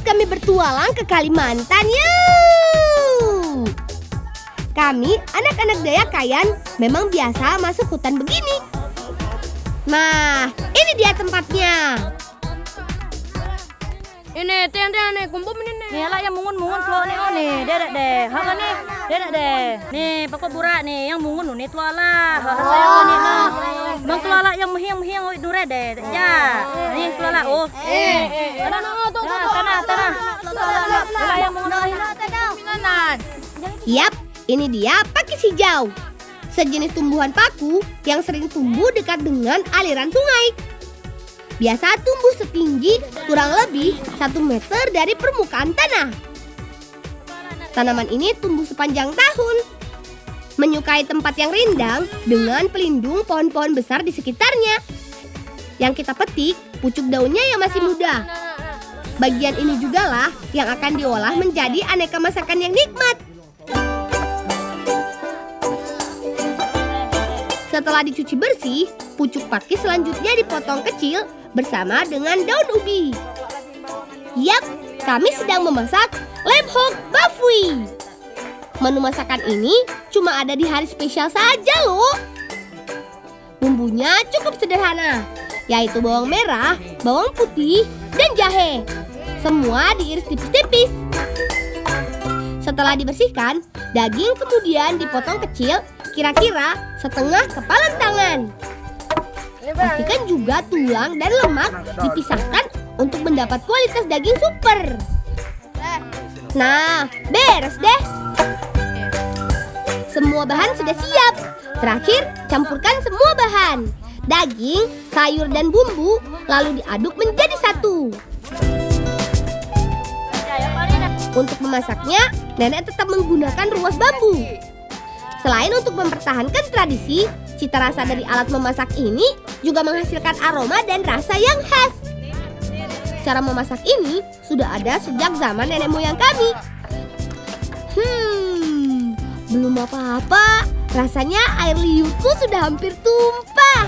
kami bertualang ke Kalimantan yuk. Kami anak-anak Dayakayan memang biasa masuk hutan begini. Nah, ini dia tempatnya. Ini tiang-tiang nih, kumpul ini nih. Nih lah yang mungun-mungun keluar nih, oh nih, dedak deh. Haka nih, dedak deh. Nih, pokok burak nih, yang mungun nih tuala lah. Haka saya kau nih nah. Bang keluar yang mehiang-mehiang woi dure deh. Ya, nih keluar lah. Oh, tanah tuh, tanah. Lah yang mungun lah. Yap, ini dia pakis hijau. Sejenis tumbuhan paku yang sering tumbuh dekat dengan aliran sungai. Biasa tumbuh setinggi kurang lebih 1 meter dari permukaan tanah. Tanaman ini tumbuh sepanjang tahun. Menyukai tempat yang rindang dengan pelindung pohon-pohon besar di sekitarnya. Yang kita petik, pucuk daunnya yang masih muda. Bagian ini juga lah yang akan diolah menjadi aneka masakan yang nikmat. Setelah dicuci bersih, pucuk pakis selanjutnya dipotong kecil bersama dengan daun ubi. Yap, kami sedang memasak lem hok bafui. Menu masakan ini cuma ada di hari spesial saja loh. Bumbunya cukup sederhana, yaitu bawang merah, bawang putih, dan jahe. Semua diiris tipis-tipis. Setelah dibersihkan, daging kemudian dipotong kecil, kira-kira setengah kepalan tangan. Pastikan juga tulang dan lemak dipisahkan untuk mendapat kualitas daging super. Nah, beres deh. Semua bahan sudah siap. Terakhir, campurkan semua bahan. Daging, sayur, dan bumbu, lalu diaduk menjadi satu. Untuk memasaknya, nenek tetap menggunakan ruas bambu. Selain untuk mempertahankan tradisi, cita rasa dari alat memasak ini juga menghasilkan aroma dan rasa yang khas. Cara memasak ini sudah ada sejak zaman nenek moyang kami. Belum apa-apa, rasanya air liurku sudah hampir tumpah.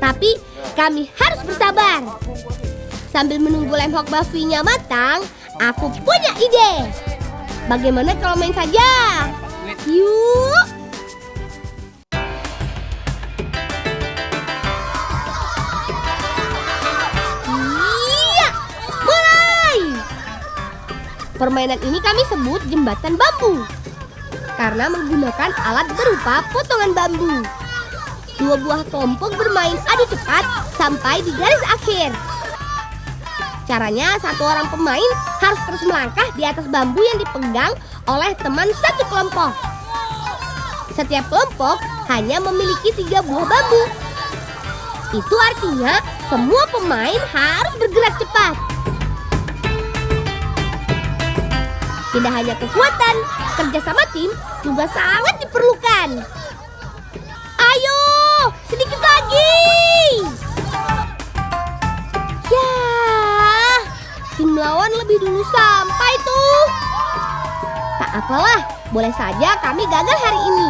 Tapi kami harus bersabar. Sambil menunggu lem hok bafuinya matang, aku punya ide. Bagaimana kalau main saja? Yuk! Iya! Mulai! Permainan ini kami sebut jembatan bambu. Karena menggunakan alat berupa potongan bambu. 2 buah kelompok bermain adu cepat sampai di garis akhir. Caranya, 1 orang pemain harus terus melangkah di atas bambu yang dipegang oleh teman satu kelompok. Setiap kelompok hanya memiliki 3 buah bambu. Itu artinya semua pemain harus bergerak cepat. Tidak hanya kekuatan, kerjasama tim juga sangat diperlukan. Ayo, sedikit lagi. Tim lawan lebih dulu sampai tuh. Tak apalah, boleh saja kami gagal hari ini.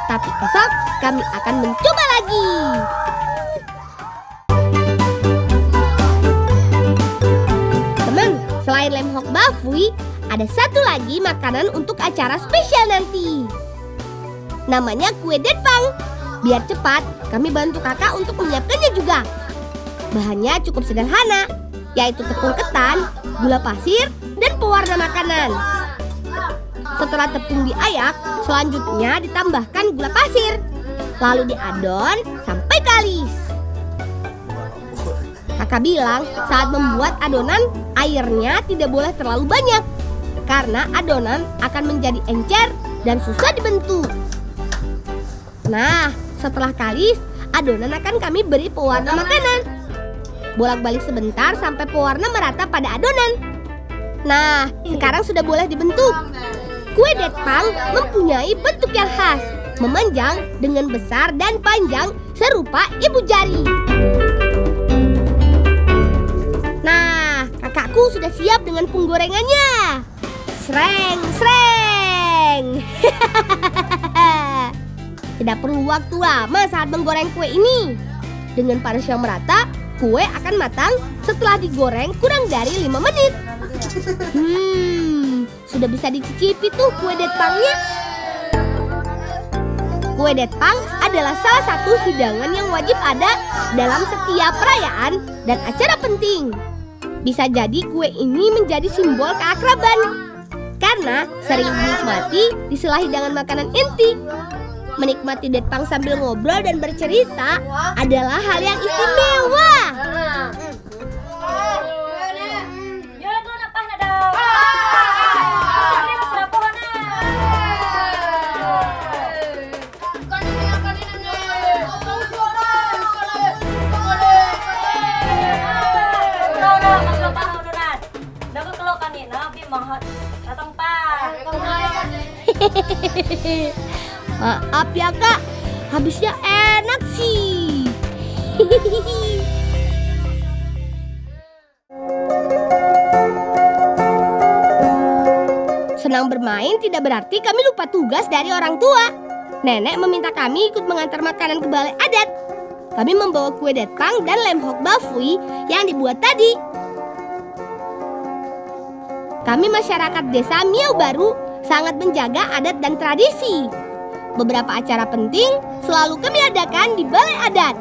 Tapi esok kami akan mencoba lagi. Teman, selain lem hok bafui, ada satu lagi makanan untuk acara spesial nanti. Namanya kue denpang. Biar cepat, kami bantu kakak untuk menyiapkannya juga. Bahannya cukup sederhana, yaitu tepung ketan, gula pasir, dan pewarna makanan. Setelah tepung diayak, selanjutnya ditambahkan gula pasir. Lalu diadon sampai kalis. Kakak bilang saat membuat adonan, airnya tidak boleh terlalu banyak. Karena adonan akan menjadi encer dan susah dibentuk. Nah, setelah kalis, adonan akan kami beri pewarna makanan. Bolak-balik sebentar sampai pewarna merata pada adonan. Nah, sekarang sudah boleh dibentuk. Kue denpang mempunyai bentuk yang khas, memanjang dengan besar dan panjang serupa ibu jari. Nah, kakakku sudah siap dengan penggorengannya. Sreng, sreng. Tidak perlu waktu lama saat menggoreng kue ini. Dengan panas yang merata, kue akan matang setelah digoreng kurang dari 5 menit. Sudah bisa dicicipi tuh kue detpangnya. Kue detpang adalah salah satu hidangan yang wajib ada dalam setiap perayaan dan acara penting. Bisa jadi kue ini menjadi simbol keakraban karena sering dinikmati di sela hidangan makanan inti. Menikmati detpang sambil ngobrol dan bercerita adalah hal yang istimewa. Maaf ya kak, habisnya enak sih. Senang bermain tidak berarti kami lupa tugas dari orang tua. Nenek meminta kami ikut mengantar makanan ke balai adat. Kami membawa kue detpang dan lem hok bafui yang dibuat tadi. Kami masyarakat desa Miau Baru sangat menjaga adat dan tradisi. Beberapa acara penting selalu kami adakan di balai adat.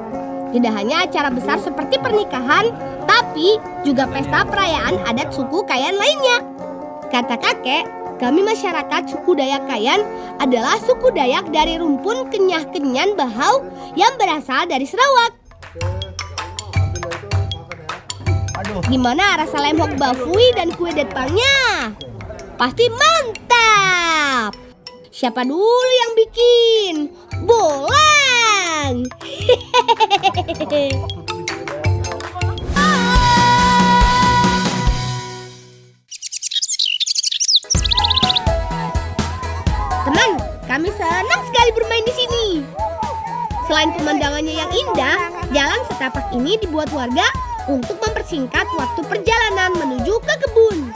Tidak hanya acara besar seperti pernikahan, tapi juga pesta perayaan adat suku Kayan lainnya. Kata kakek, kami masyarakat suku Dayak Kayan adalah suku Dayak dari rumpun Kenyah-Kenyan Bahau yang berasal dari Sarawak. Gimana rasa lem hok bafui dan kue detpangnya? Pasti mantap! Siapa dulu yang bikin? Bolang! Teman, kami senang sekali bermain di sini. Selain pemandangannya yang indah, jalan setapak ini dibuat warga untuk mempersingkat waktu perjalanan menuju ke kebun.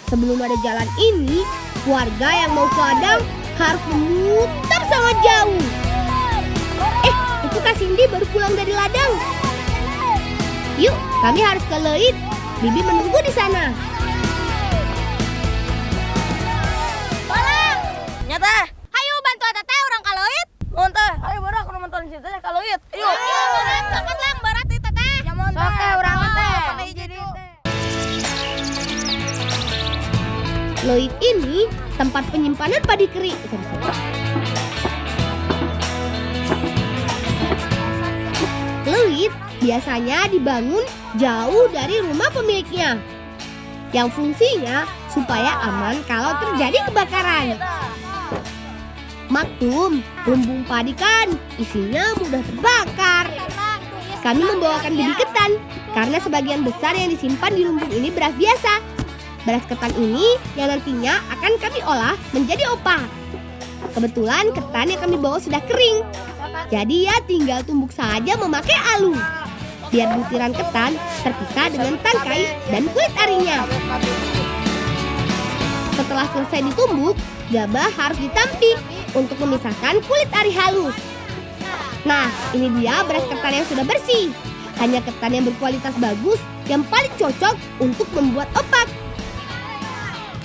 Sebelum ada jalan ini, warga yang mau ke ladang harus memutar sangat jauh. Itu Kak Cindy baru pulang dari ladang. Yuk, kami harus ke Leit. Bibi menunggu di sana. Bolang! Nyata! Ayo bantu Teteh orang ke Leit. Monte, ayo baru aku nonton ceritanya kalau Leit. Ayo. Cepat lang barat Teteh. Ya monte. Oke, orang teh. Jadi Leit ini tempat penyimpanan padi kering. Leit biasanya dibangun jauh dari rumah pemiliknya, yang fungsinya supaya aman kalau terjadi kebakaran. Maklum, lumbung padi kan isinya mudah terbakar. Kami membawakan bibi ketan karena sebagian besar yang disimpan di lumbung ini beras biasa. Beras ketan ini yang nantinya akan kami olah menjadi opak. Kebetulan ketan yang kami bawa sudah kering. Jadi ya tinggal tumbuk saja memakai alu. Biar butiran ketan terpisah dengan tangkai dan kulit arinya. Setelah selesai ditumbuk, gabah harus ditampik untuk memisahkan kulit ari halus. Nah, ini dia beras ketan yang sudah bersih. Hanya ketan yang berkualitas bagus yang paling cocok untuk membuat opak.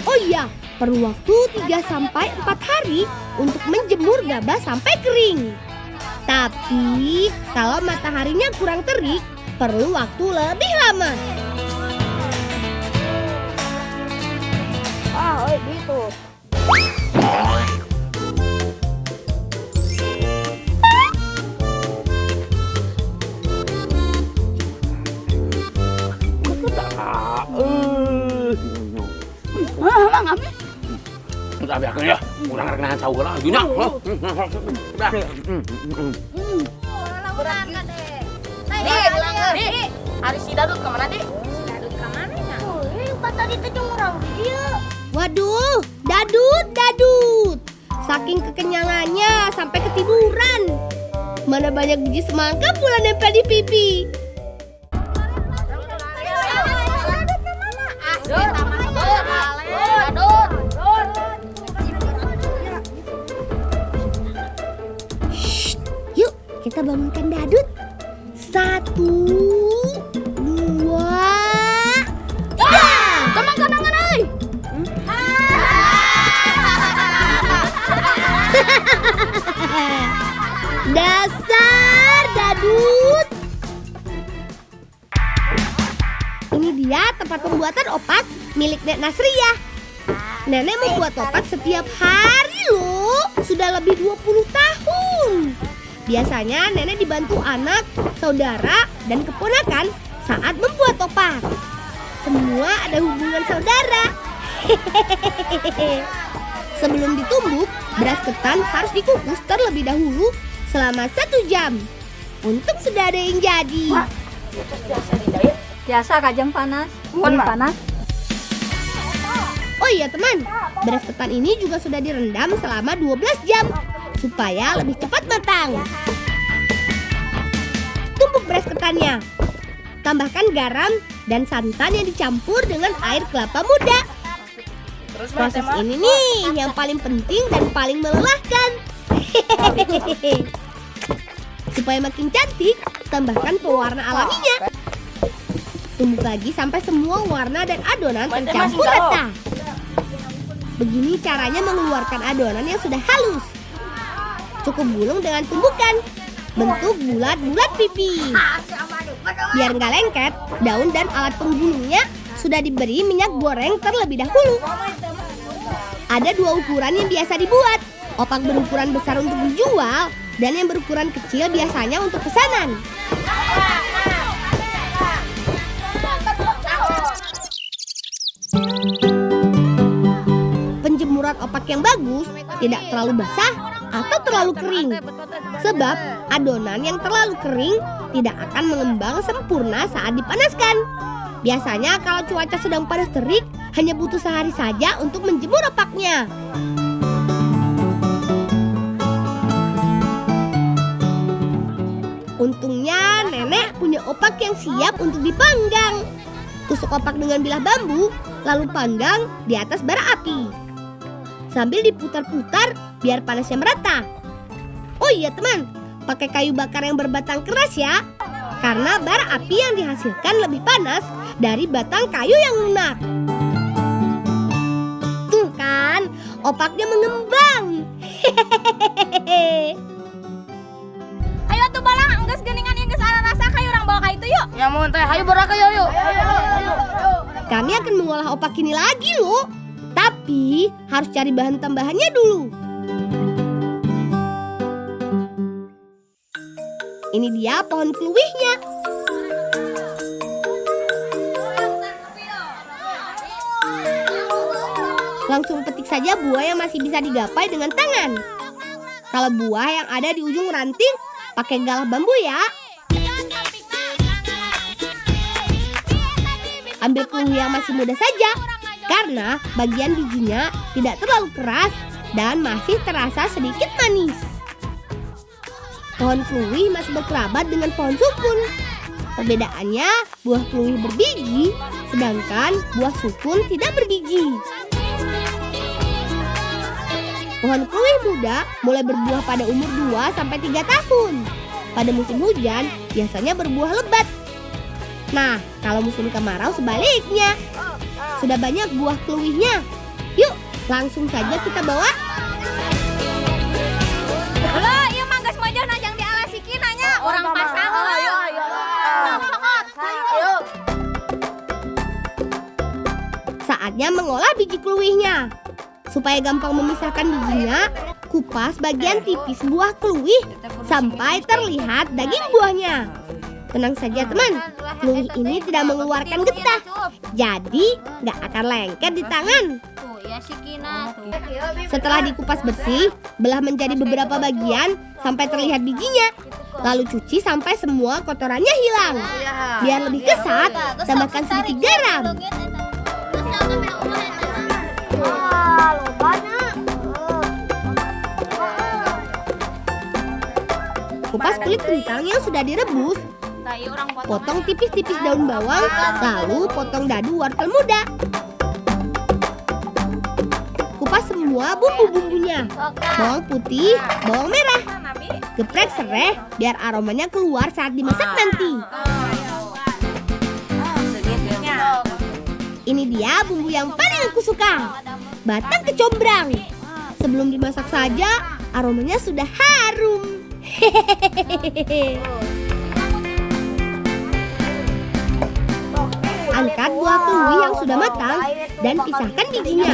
Oh iya, perlu waktu 3-4 hari untuk menjemur gabah sampai kering. Tapi kalau mataharinya kurang terik, perlu waktu lebih lama. gitu. Udah biarkan ya, kurang rekenan tahu lah, dunia. Udah. Dik, hari si Dadut kemana, Dik? Si Dadut kemana ya? Pas tadi tuh orang dia. Waduh, Dadut. Saking kekenyangannya sampai ketiduran. Mana banyak biji semangka pula nempel di pipi. Yuk, kita bangunkan Dadut. 1, Dasar dadut. Ini dia tempat pembuatan opak milik Nek Nasriah. Nenek membuat opak setiap hari loh. Sudah lebih 20 tahun. Biasanya nenek dibantu anak, saudara, dan keponakan saat membuat opak. Semua ada hubungan saudara. Sebelum ditumbuk, beras ketan harus dikukus terlebih dahulu selama 1 jam. Untung sudah ada yang jadi. Biasa kajang panas. Panas. Oh iya teman, beras ketan ini juga sudah direndam selama 12 jam supaya lebih cepat matang. Tumbuk beras ketannya. Tambahkan garam dan santan yang dicampur dengan air kelapa muda. Proses ini nih yang paling penting dan paling melelahkan. Supaya makin cantik, tambahkan pewarna alaminya. Tumbuk lagi sampai semua warna dan adonan tercampur rata. Begini caranya mengeluarkan adonan yang sudah halus. Cukup gulung dengan tumbukan. Bentuk bulat-bulat pipi. Biar nggak lengket, daun dan alat penggulungnya sudah diberi minyak goreng terlebih dahulu. Ada 2 ukuran yang biasa dibuat. Opak berukuran besar untuk dijual dan yang berukuran kecil biasanya untuk pesanan. Penjemuran opak yang bagus tidak terlalu basah atau terlalu kering. Sebab adonan yang terlalu kering tidak akan mengembang sempurna saat dipanaskan. Biasanya kalau cuaca sedang panas terik, hanya butuh sehari saja untuk menjemur opaknya. Untungnya nenek punya opak yang siap untuk dipanggang. Tusuk opak dengan bilah bambu, lalu panggang di atas bara api. Sambil diputar-putar biar panasnya merata. Oh iya teman, pakai kayu bakar yang berbatang keras ya. Karena bara api yang dihasilkan lebih panas dari batang kayu yang lunak. Tuh kan, opaknya mengembang. Ayo tuh balang, enggeus geuningan enggeus ara rasa kayu urang bawa ka itu yuk. Ya mun teh, hayu beraka yuk. Kami akan mengolah opak ini lagi loh. Tapi harus cari bahan tambahannya dulu. Ini dia pohon kluwihnya. Langsung petik saja buah yang masih bisa digapai dengan tangan. Kalau buah yang ada di ujung ranting, pakai galah bambu ya. Ambil kluwih yang masih muda saja, karena bagian bijinya tidak terlalu keras dan masih terasa sedikit manis. Pohon kluwih masih berkerabat dengan pohon sukun. Perbedaannya, buah kluwih berbiji, sedangkan buah sukun tidak berbiji. Pohon kluwih muda mulai berbuah pada umur 2-3 tahun. Pada musim hujan, biasanya berbuah lebat. Nah, kalau musim kemarau sebaliknya. Sudah banyak buah kluwihnya. Yuk, langsung saja kita bawa. Halo, ieu mah geus meujeun najang dialasikin anya urang pasang. Ayo. Saatnya mengolah biji kluwihnya. Supaya gampang memisahkan bijinya, kupas bagian tipis buah kluwih sampai terlihat daging buahnya. Tenang saja teman, kluwih ini tidak mengeluarkan getah, jadi nggak akan lengket di tangan. Setelah dikupas bersih, belah menjadi beberapa bagian sampai terlihat bijinya. Lalu cuci sampai semua kotorannya hilang. Biar lebih kesat, tambahkan sedikit garam. Kupas kulit kentang yang sudah direbus. Potong tipis-tipis daun bawang, lalu potong dadu wortel muda. Kupas semua bumbu-bumbunya. Bawang putih, bawang merah. Geprek serai biar aromanya keluar saat dimasak nanti. Ini dia bumbu yang paling aku suka. Batang kecombrang. Sebelum dimasak saja, aromanya sudah harum. Angkat buah kelui yang sudah matang dan pisahkan bijinya.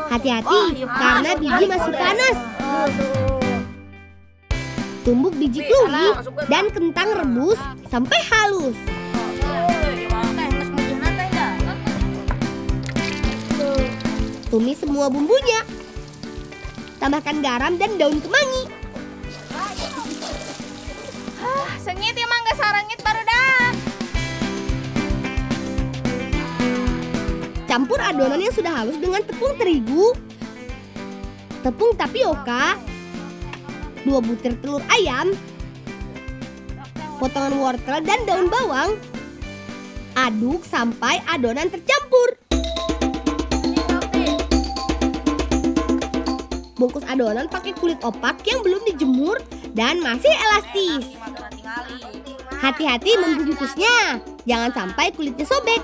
Hati-hati karena biji masih panas. Tumbuk biji kelui dan kentang rebus sampai halus. Tumis semua bumbunya. Tambahkan garam dan daun kemangi. Sengit ya mangga sarangit baru dah. Campur adonan yang sudah halus dengan tepung terigu, tepung tapioka, 2 butir telur ayam, potongan wortel dan daun bawang. Aduk sampai adonan tercampur. Bungkus adonan pakai kulit opak yang belum dijemur dan masih elastis. Hati-hati membungkusnya, jangan sampai kulitnya sobek.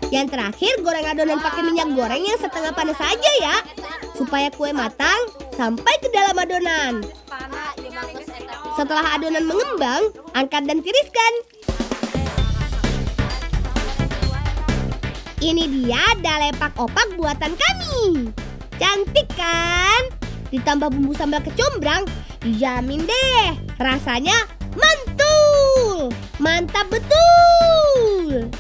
Yang terakhir, goreng adonan pakai minyak goreng yang setengah panas saja ya, supaya kue matang sampai ke dalam adonan. Setelah adonan mengembang, angkat dan tiriskan. Ini dia dalepak opak buatan kami. Cantik kan? Ditambah bumbu sambal kecombrang, dijamin deh rasanya mantul. Mantap betul.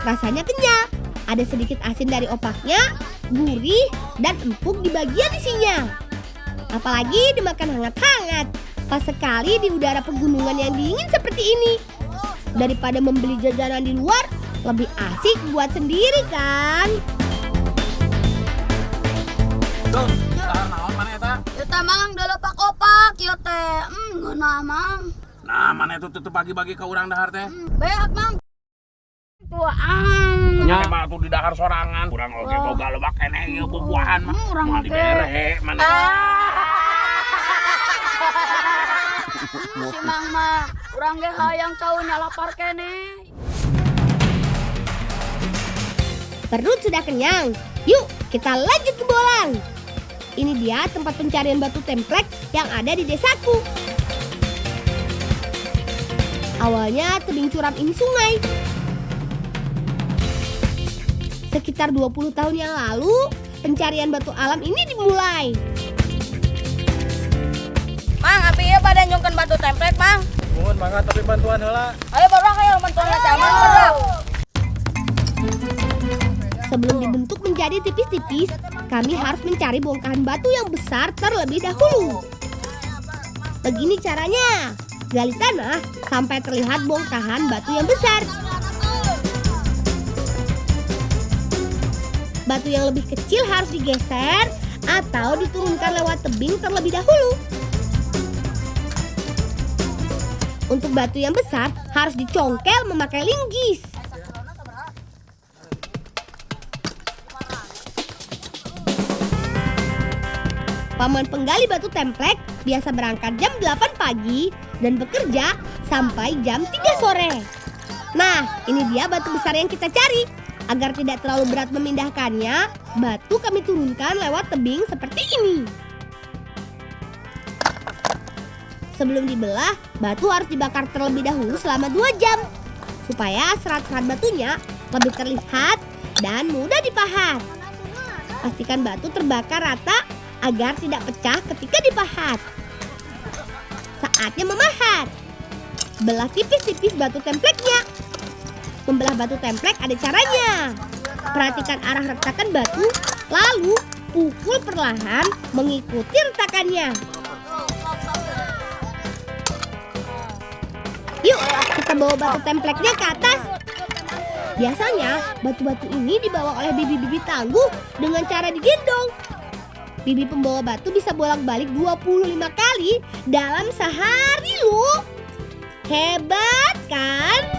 Rasanya kenyal. Ada sedikit asin dari opaknya, gurih dan empuk di bagian isinya. Apalagi dimakan hangat-hangat. Pas sekali di udara pegunungan yang dingin seperti ini. Daripada membeli jajanan di luar, lebih asik buat sendiri kan? Tuh, naon mana eta? Eta mang dalepak opak kieu teh. Ngeunah mang. Nah, mana itu tuh bagi-bagi ke urang dahar teh? Beak mang. Nya mah tuh di dahar sorangan. Urang oge boga loba keneh ieu bubuahan mah. Urang Mah oge. dibere mana. Si mang mah urang ge hayang caunya lapar keneh. Perut sudah kenyang. Yuk, kita lanjut ke Bolang. Ini dia tempat pencarian batu templek yang ada di desaku. Awalnya tebing curam ini sungai. Sekitar 20 tahun yang lalu, pencarian batu alam ini dimulai. Mang, api ieu pada nyungkeun batu templek, Mang. Mohon mangga tapi bantuan heula. Ayo baru ayo bantuan zaman baru. Sebelum dibentuk menjadi tipis-tipis, kami harus mencari bongkahan batu yang besar terlebih dahulu. Begini caranya, gali tanah sampai terlihat bongkahan batu yang besar. Batu yang lebih kecil harus digeser atau diturunkan lewat tebing terlebih dahulu. Untuk batu yang besar harus dicongkel memakai linggis. Paman penggali batu templek biasa berangkat jam 8 pagi dan bekerja sampai jam 3 sore. Nah, ini dia batu besar yang kita cari. Agar tidak terlalu berat memindahkannya, batu kami turunkan lewat tebing seperti ini. Sebelum dibelah, batu harus dibakar terlebih dahulu selama 2 jam. Supaya serat-serat batunya lebih terlihat dan mudah dipahat. Pastikan batu terbakar rata agar tidak pecah ketika dipahat. Saatnya memahat. Belah tipis-tipis batu templeknya. Membelah batu templek ada caranya. Perhatikan arah retakan batu, lalu pukul perlahan mengikuti retakannya. Yuk, kita bawa batu templeknya ke atas. Biasanya, batu-batu ini dibawa oleh bibi-bibi tangguh dengan cara digendong. Bibi pembawa batu bisa bolak-balik 25 kali dalam sehari loh. Hebat kan?